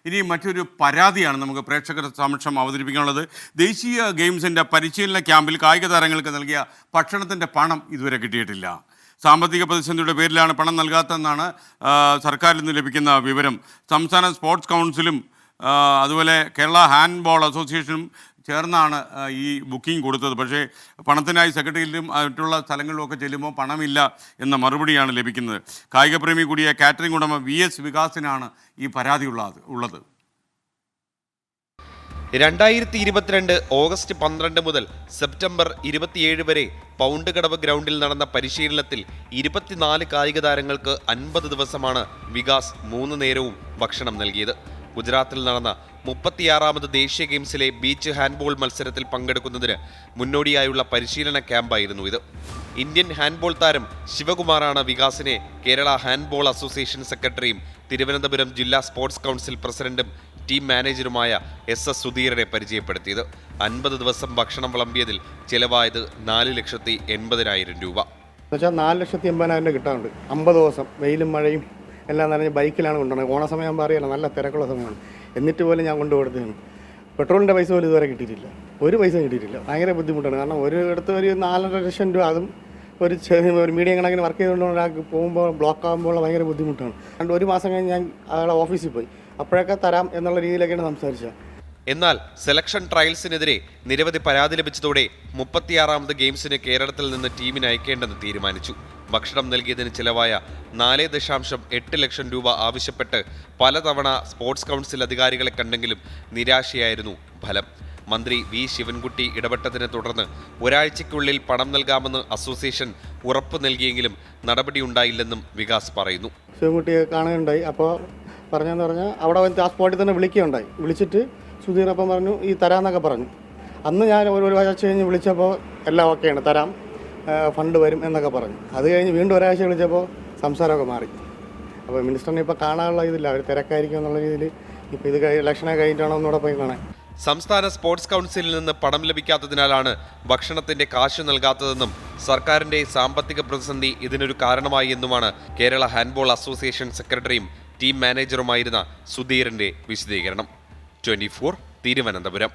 ഇനി മറ്റൊരു പരാതിയാണ് നമുക്ക് പ്രേക്ഷകർ സമക്ഷം അവതരിപ്പിക്കാനുള്ളത്. ദേശീയ ഗെയിംസിൻ്റെ പരിശീലന ക്യാമ്പിൽ കായിക താരങ്ങൾക്ക് നൽകിയ ഭക്ഷണത്തിൻ്റെ പണം ഇതുവരെ കിട്ടിയിട്ടില്ല. സാമ്പത്തിക പ്രതിസന്ധിയുടെ പേരിലാണ് പണം നൽകാത്തതെന്നാണ് സർക്കാരിൽ നിന്ന് ലഭിക്കുന്ന വിവരം. സംസ്ഥാന സ്പോർട്സ് കൗൺസിലും അതുപോലെ കേരള ഹാൻഡ്ബോൾ അസോസിയേഷനും ചേർന്നാണ് ഈ ബുക്കിംഗ് കൊടുത്തത്. പക്ഷേ പണത്തിനായി സെക്രട്ടറിയിലും മറ്റുള്ള സ്ഥലങ്ങളിലുമൊക്കെ ചെല്ലുമ്പോൾ പണമില്ല എന്ന മറുപടിയാണ് ലഭിക്കുന്നത്. കായികപ്രേമി കൂടിയ കാറ്ററിംഗ് ഉടമ VS വികാസിനാണ് ഈ പരാതി ഉള്ളത്. 2022 ഓഗസ്റ്റ് 12 മുതൽ സെപ്റ്റംബർ 27 വരെ പൗണ്ട് കടവ് ഗ്രൗണ്ടിൽ നടന്ന പരിശീലനത്തിൽ 24 കായിക താരങ്ങൾക്ക് 50 ദിവസമാണ് വികാസ് 3 നേരവും ഭക്ഷണം നൽകിയത്. ഗുജറാത്തിൽ നടന്ന 36ാമത് ദേശീയ ഗെയിംസിലെ ബീച്ച് ഹാൻഡ്ബോൾ മത്സരത്തിൽ പങ്കെടുക്കുന്നതിന് മുന്നോടിയായുള്ള പരിശീലന ക്യാമ്പായിരുന്നു ഇത്. ഇന്ത്യൻ ഹാൻഡ്ബോൾ താരം ശിവകുമാറാണ് വികാസിനെ കേരള ഹാൻഡ്ബോൾ അസോസിയേഷൻ സെക്രട്ടറിയും തിരുവനന്തപുരം ജില്ലാ സ്പോർട്സ് കൗൺസിൽ പ്രസിഡന്റും ടീം മാനേജറുമായ SS സുധീരനെ പരിചയപ്പെടുത്തിയത്. 50 ദിവസം ഭക്ഷണം വിളമ്പിയതിൽ ചിലവായത് 4,80,000 രൂപ. 4,80,000 കിട്ടാറുണ്ട്. 50 ദിവസം വെയിലും മഴയും എല്ലാം നനഞ്ഞ് ബൈക്കിലാണ് കൊണ്ടുപോകുന്നത്. ഓണസമയം അറിയാലോ, നല്ല തിരക്കുള്ള സമയമാണ്. എന്നിട്ട് പോലും ഞാൻ കൊണ്ടുകൊടുത്തതാണ്. പെട്രോളിൻ്റെ പൈസ പോലും ഇതുവരെ കിട്ടിയിട്ടില്ല. ഒരു പൈസ കിട്ടിയിട്ടില്ല. ഭയങ്കര ബുദ്ധിമുട്ടാണ്. കാരണം ഒരിടത്ത് ഒരു 4.5 ലക്ഷം രൂപ, അതും ഒരു മീഡിയം കണക്കിന് വർക്ക് ചെയ്തുകൊണ്ട് ഒരാൾക്ക് പോകുമ്പോൾ ബ്ലോക്ക് ആകുമ്പോൾ ഭയങ്കര ബുദ്ധിമുട്ടാണ്. അതുകൊണ്ട് 1 മാസം കഴിഞ്ഞ് ഞാൻ അയാളെ ഓഫീസിൽ പോയി. അപ്പോഴൊക്കെ തരാം എന്നുള്ള രീതിയിലൊക്കെയാണ് സംസാരിച്ചത്. എന്നാൽ സെലക്ഷൻ ട്രയൽസിനെതിരെ നിരവധി പരാതി ലഭിച്ചതോടെ 36ാമത് ഗെയിംസിന് കേരളത്തിൽ നിന്ന് ടീമിന് അയക്കേണ്ടെന്ന് തീരുമാനിച്ചു. ഭക്ഷണം നൽകിയതിന് ചിലവായ 4.8 ലക്ഷം രൂപ ആവശ്യപ്പെട്ട് പലതവണ സ്പോർട്സ് കൗൺസിൽ അധികാരികളെ കണ്ടെങ്കിലും നിരാശയായിരുന്നു ഫലം. മന്ത്രി V ശിവൻകുട്ടി ഇടപെട്ടതിനെ തുടർന്ന് ഒരാഴ്ചയ്ക്കുള്ളിൽ പണം നൽകാമെന്ന് അസോസിയേഷൻ ഉറപ്പ് നൽകിയെങ്കിലും നടപടിയുണ്ടായില്ലെന്നും വികാസ് പറയുന്നു. ശിവൻകുട്ടിയെ കാണുകയുണ്ടായി. അപ്പോൾ പറഞ്ഞെന്ന് പറഞ്ഞാൽ അവിടെ ആ സ്പോട്ടിൽ തന്നെ വിളിക്കുകയുണ്ടായി. വിളിച്ചിട്ട് സുധീറപ്പം പറഞ്ഞു ഈ തരാമെന്നൊക്കെ പറഞ്ഞു. അന്ന് ഞാൻ ഒരാഴ്ച കഴിഞ്ഞ് വിളിച്ചപ്പോൾ എല്ലാം ഓക്കെയാണ്, തരാം, ഫണ്ട് വരും എന്നൊക്കെ പറഞ്ഞു. അത് കഴിഞ്ഞ് വീണ്ടും ഒരാഴ്ച വിളിച്ചപ്പോൾ സംസാരമൊക്കെ മാറി. അപ്പോൾ മിനിസ്റ്ററിനെ ഇപ്പോൾ കാണാനുള്ള ഇതില്ല, അവർ തിരക്കായിരിക്കും എന്നുള്ള രീതിയിൽ ഇപ്പോൾ ഇത് ഇലക്ഷനൊക്കെ കഴിഞ്ഞിട്ടാണോ ഒന്നുകൂടെ പോയി കാണാൻ. സംസ്ഥാന സ്പോർട്സ് കൗൺസിലിൽ നിന്ന് പണം ലഭിക്കാത്തതിനാലാണ് ഭക്ഷണത്തിന്റെ കാശ് നൽകാത്തതെന്നും സർക്കാരിന്റെ സാമ്പത്തിക പ്രതിസന്ധി ഇതിനൊരു കാരണമായി എന്നുമാണ് കേരള ഹാൻഡ്ബോൾ അസോസിയേഷൻ സെക്രട്ടറിയും ടീം മാനേജറുമായിരുന്ന സുധീറിന്റെ വിശദീകരണം. 24 തിരുവനന്തപുരം.